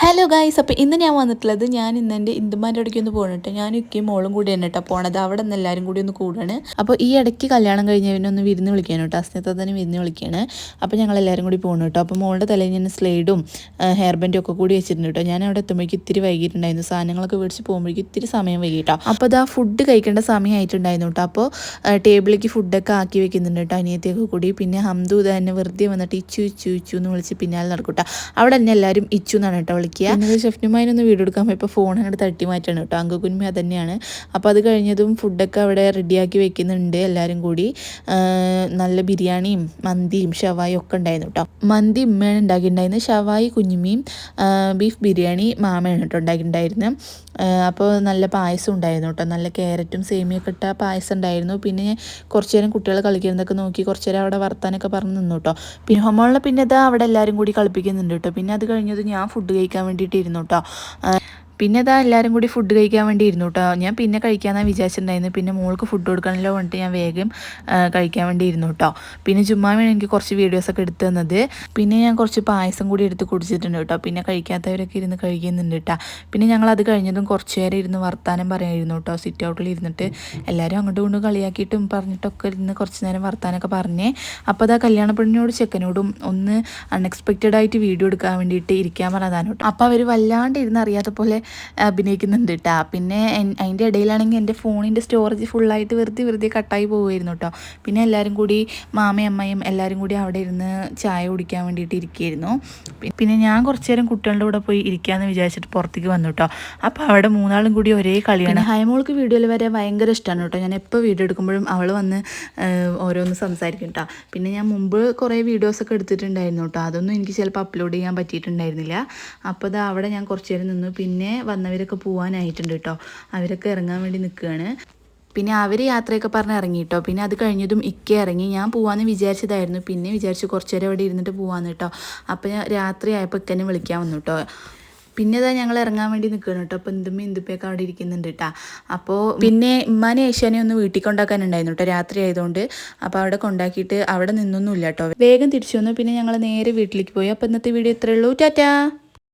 Hello guys, അപ്പോൾ ഇന്ന് ഞാൻ വന്നിട്ടുള്ളത് ഇന്ന് എൻ്റെ ഇന്ദുമാൻ്റെ ഇടയ്ക്ക് ഒന്ന് പോകണം. ഞാനും ഇക്കയും മോളും കൂടി തന്നെ കേട്ടോ പോണത്. അവിടെ നിന്ന് എല്ലാവരും കൂടി ഒന്ന് കൂടാണ്. അപ്പോൾ ഈ ഇടയ്ക്ക് കല്യാണം കഴിഞ്ഞവനെ ഒന്ന് വിരുന്ന് വിളിക്കാൻ കേട്ടോ, അസ്നത്തെ തന്നെ വിരുന്ന് വിളിക്കുകയാണ്. അപ്പോൾ ഞങ്ങൾ എല്ലാവരും കൂടി പോകണം കേട്ടോ. അപ്പോൾ മോളുടെ തലയിൽ ഞാൻ സ്ലൈഡും ഹെയർ ബാൻഡും ഒക്കെ കൂടി വെച്ചിട്ടുണ്ട് കേട്ടോ. ഞാൻ അവിടെ എത്തുമ്പോഴേക്കും ഇത്തിരി വൈകിട്ടുണ്ടായിരുന്നു. സാധനങ്ങളൊക്കെ മേടിച്ച് പോകുമ്പോഴേക്കും ഇത്തിരി സമയം വൈകിട്ടോ. അപ്പോൾ അത് ആ ഫുഡ് കഴിക്കേണ്ട സമയമായിട്ടുണ്ടായിരുന്നു കേട്ടോ. അപ്പോൾ ടേബിളിലേക്ക് ഫുഡൊക്കെ ആക്കി വെക്കുന്നുണ്ട് കേട്ടോ അനിയത്തിയൊക്കെ കൂടി. പിന്നെ ഹംദു തന്നെ വെറുതെ വന്നിട്ട് ഇച്ചു ഇച്ചു ഇച്ചു എന്ന് വിളിച്ച് പിന്നാലെ നടക്കും കേട്ടോ. അവിടെ തന്നെ എല്ലാവരും ഇച്ചു എന്നാണ് കേട്ടോ വിളിക്കുക. പിന്നെ ഷെഫ്നുമായിനൊന്ന് വീഡിയോ എടുക്കാൻ പോയപ്പോൾ ഫോൺ അങ്ങോട്ട് തട്ടി മാറ്റാണ് കേട്ടോ. അങ്കുക്കുന്മ തന്നെയാണ്. അപ്പോൾ അത് കഴിഞ്ഞതും ഫുഡൊക്കെ അവിടെ റെഡിയാക്കി വെക്കുന്നുണ്ട് എല്ലാവരും കൂടി. നല്ല ബിരിയാണിയും മന്തിയും ഷവായും ഒക്കെ ഉണ്ടായിരുന്നു കേട്ടോ. മന്തി ഉമ്മയാണ് ഉണ്ടാക്കിയിട്ടുണ്ടായിരുന്നത്. ഷവായി കുഞ്ഞുമ്മയും ബീഫ് ബിരിയാണി മാമയാണ് കേട്ടോ ഉണ്ടാക്കിയിട്ടുണ്ടായിരുന്നു. അപ്പോൾ നല്ല പായസം ഉണ്ടായിരുന്നു കേട്ടോ. നല്ല ക്യാരറ്റും സേമിയൊക്കെ ഇട്ട പായസം ഉണ്ടായിരുന്നു. പിന്നെ കുറച്ച് നേരം കുട്ടികൾ കളിക്കുന്നതൊക്കെ നോക്കി കുറച്ച് നേരം അവിടെ വർത്താനൊക്കെ പറഞ്ഞ് നിന്നു കേട്ടോ. പിന്നെ ഹോമോളിനെ പിന്നെ ഇതാ അവിടെ എല്ലാവരും കൂടി കളിപ്പിക്കുന്നുണ്ട് കേട്ടോ. പിന്നെ അത് കഴിഞ്ഞത് ഞാൻ ഫുഡ് കഴിക്കാൻ വേണ്ടിയിട്ട് ഇരുന്നു കേട്ടോ. പിന്നെ അതാ എല്ലാവരും കൂടി ഫുഡ് കഴിക്കാൻ വേണ്ടി ഇരുന്നു കേട്ടോ. ഞാൻ പിന്നെ കഴിക്കാമെന്നാണ് വിചാരിച്ചിട്ടുണ്ടായിരുന്നു. പിന്നെ മോൾക്ക് ഫുഡ് കൊടുക്കണമല്ലോ പറഞ്ഞിട്ട് ഞാൻ വേഗം കഴിക്കാൻ വേണ്ടി ഇരുന്നു കേട്ടോ. പിന്നെ ചുമ്മാമാണ് എനിക്ക് കുറച്ച് വീഡിയോസൊക്കെ എടുത്തു തന്നത്. പിന്നെ ഞാൻ കുറച്ച് പായസം കൂടി എടുത്ത് കുടിച്ചിട്ടുണ്ട് കേട്ടോ. പിന്നെ കഴിക്കാത്തവരൊക്കെ ഇരുന്ന് കഴിക്കുന്നുണ്ട് കേട്ടോ. പിന്നെ ഞങ്ങൾ അത് കഴിഞ്ഞതും കുറച്ച് നേരം ഇരുന്ന് വർത്താനം പറയായിരുന്നു കേട്ടോ. സിറ്റ് ഔട്ടിൽ ഇരുന്നിട്ട് എല്ലാവരും അങ്ങോട്ടും ഇങ്ങോട്ടും കളിയാക്കിയിട്ടും പറഞ്ഞിട്ടൊക്കെ ഇരുന്ന് കുറച്ച് നേരം വർത്താനമൊക്കെ പറഞ്ഞേ. അപ്പോൾ അതാ കല്യാണ പെണ്ണിനോട് ചെക്കനോടും ഒന്ന് അൺഎക്സ്പെക്റ്റഡ് ആയിട്ട് വീഡിയോ എടുക്കാൻ വേണ്ടിയിട്ട് ഇരിക്കാൻ പറഞ്ഞതാണ് കേട്ടോ. അപ്പോൾ അവർ വല്ലാണ്ട് ഇരുന്ന് അറിയാത്ത പോലെ അഭിനയിക്കുന്നുണ്ട് കേട്ടോ. പിന്നെ അതിൻ്റെ ഇടയിലാണെങ്കിൽ എൻ്റെ ഫോണിൻ്റെ സ്റ്റോറേജ് ഫുള്ളായിട്ട് വെറുതെ കട്ടായി പോകുമായിരുന്നു കേട്ടോ. പിന്നെ എല്ലാവരും കൂടി മാമയും അമ്മയും എല്ലാവരും കൂടി അവിടെ ഇരുന്ന് ചായ കുടിക്കാൻ വേണ്ടിയിട്ട് ഇരിക്കുകയായിരുന്നു. പിന്നെ ഞാൻ കുറച്ച് നേരം കുട്ടികളുടെ കൂടെ പോയി ഇരിക്കാമെന്ന് വിചാരിച്ചിട്ട് പുറത്തേക്ക് വന്നു കേട്ടോ. അപ്പോൾ അവിടെ മൂന്നാളും കൂടി ഒരേ കളിയാണ്. ഹൈമോൾക്ക് വീഡിയോയിൽ വരെ ഭയങ്കര ഇഷ്ടമാണ് കേട്ടോ. ഞാൻ എപ്പോൾ വീഡിയോ എടുക്കുമ്പോഴും അവൾ വന്ന് ഓരോന്ന് സംസാരിക്കും കേട്ടോ. പിന്നെ ഞാൻ മുമ്പ് കുറേ വീഡിയോസൊക്കെ എടുത്തിട്ടുണ്ടായിരുന്നു കേട്ടോ. അതൊന്നും എനിക്ക് ചിലപ്പോൾ അപ്ലോഡ് ചെയ്യാൻ പറ്റിയിട്ടുണ്ടായിരുന്നില്ല. അപ്പോൾ അത് അവിടെ ഞാൻ കുറച്ച് നേരം നിന്നു. പിന്നെ വന്നവരൊക്കെ പോകാനായിട്ടുണ്ട് കേട്ടോ. അവരൊക്കെ ഇറങ്ങാൻ വേണ്ടി നിൽക്കുകയാണ്. പിന്നെ അവർ യാത്രയൊക്കെ പറഞ്ഞ് ഇറങ്ങി കേട്ടോ. പിന്നെ അത് കഴിഞ്ഞതും ഇക്ക ഇറങ്ങി. ഞാൻ പോകാമെന്ന് വിചാരിച്ചതായിരുന്നു. പിന്നെ വിചാരിച്ചു കുറച്ച് നേരം അവിടെ ഇരുന്നിട്ട് പോകാമെന്ന് കേട്ടോ. അപ്പോൾ ഞാൻ രാത്രി ആയപ്പോൾ ഇക്കനെ വിളിക്കാൻ വന്നു കേട്ടോ. പിന്നെ ഇതാ ഞങ്ങൾ ഇറങ്ങാൻ വേണ്ടി നിൽക്കണം കേട്ടോ. അപ്പോൾ ഇന്ദുപ്പയൊക്കെ അവിടെ ഇരിക്കുന്നുണ്ട് കേട്ടോ. അപ്പോൾ പിന്നെ ഉമ്മാനെ ഏഷ്യാനെ ഒന്ന് വീട്ടിൽ കൊണ്ടാക്കാനുണ്ടായിരുന്നു കേട്ടോ രാത്രി ആയതുകൊണ്ട്. അപ്പോൾ അവിടെ കൊണ്ടാക്കിയിട്ട് അവിടെ നിന്നൊന്നുമില്ല കേട്ടോ. വേഗം തിരിച്ചു വന്നു. പിന്നെ ഞങ്ങൾ നേരെ വീട്ടിലേക്ക് പോയി. അപ്പോൾ ഇന്നത്തെ വീഡിയോ ഇത്രയേ ഉള്ളൂ. ടാറ്റാ.